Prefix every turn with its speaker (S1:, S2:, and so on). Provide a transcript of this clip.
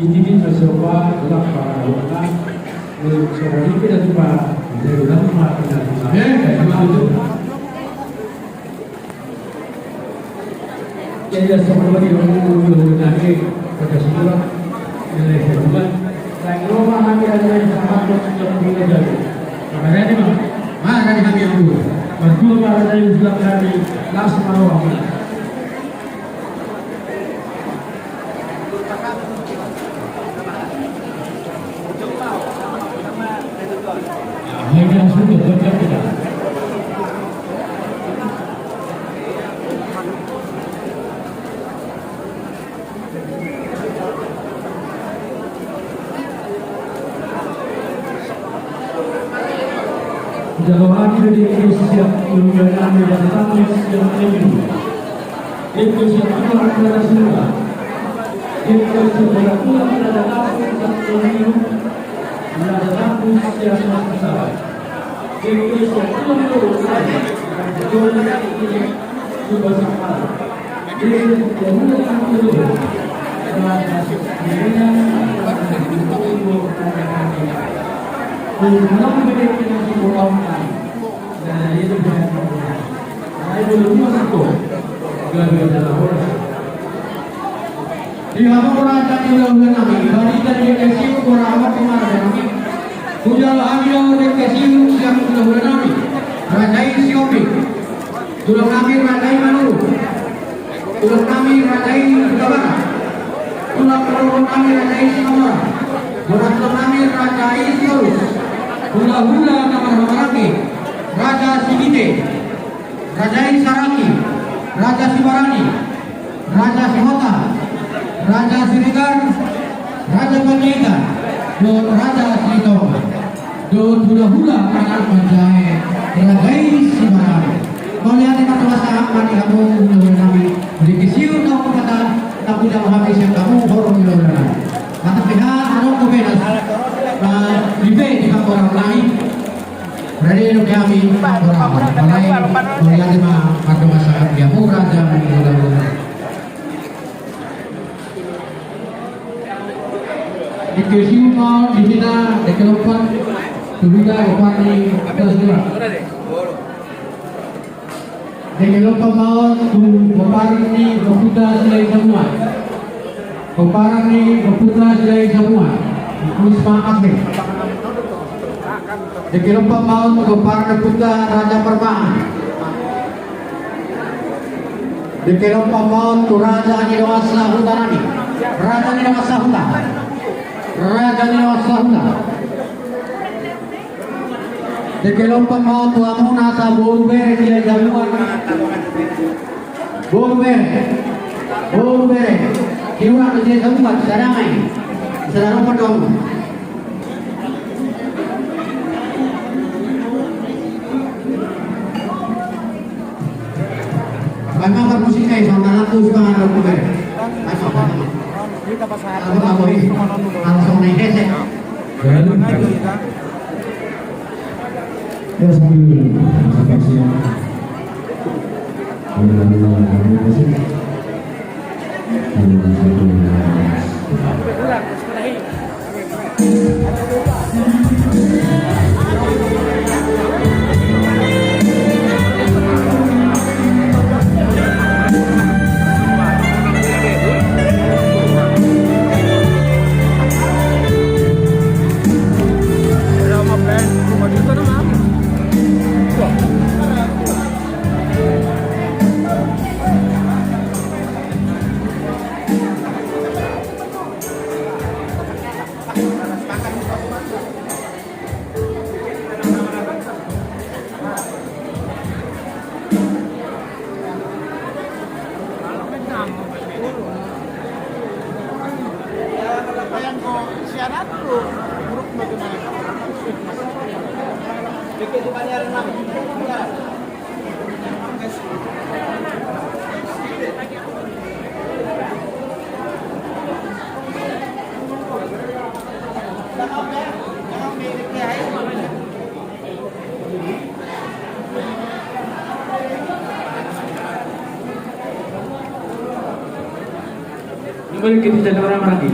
S1: individual gelap para ulama seorang itu dan juga dari ulama jadi sebelum itu nanti pada sekolah nilai kedua dan rumah kami ada yang sama dengan bila jadi makanya ini mana dari kami yang dulu berdua para dari bilang kami langsung mau ini langsung bekerja tidak. Dalam akhir di Indonesia menjadi kami dan kami yang ini. Indonesia itu adalah semua. Indonesia adalah adalah langsung satu hidup. Adalah langsung siapa besar. Indonesia itu adalah ini juga sama. Ini yang kami dulu. Belum memiliki sebuah orang dan itu banyak orang. Saya belum masuk gara-gara orang. Di hadapan kita diulang kami, hari tadi kasih orang kemarin kami. Sudah ambil oleh kasih yang diulang kami. Rajai Siopi, sudah kami Rajai Manuru, sudah kami Rajai Gabana, sudah kami Rajai Singamora, sudah kami Rajai Siorus. Hula-hula kamar Maraki, Raja Sigite, Raja Saraki, Raja Sibarani, Raja Sihota, Raja Sirigan, Raja Panjaitan, dan Raja Sitong. Dan hula-hula kamar Panjai, Raja Sibarani. Melihat di masa mati kamu hula-hula kami, di kisiu kamu kata, tak punya habis yang kamu horong hula-hula. Kata pihak, anong kubenas. Libe di orang lain berada di kami orang lain melihat pada masyarakat yang murah dan mudah-mudahan di kesimpulan di sini di kelompok sudah upani tersebut di kelompok mau upani berputar selai semua upani berputar selai semua Wisma Atlet di kelompok maut Gopar Putra Raja Permaan di kelompok maut Raja Nidawasa Hutanani Raja Nidawasa Hutan Raja Nidawasa Hutan di kelompok maut Amuna Sabulbere nilai jamuan Bulbere kiluan nilai jamuan sedang penuh. Bagaimana bermusiknya sama aku suka ngaruh gue. Aku langsung naik desa. Ya sambil Kembali kita jadi orang lagi.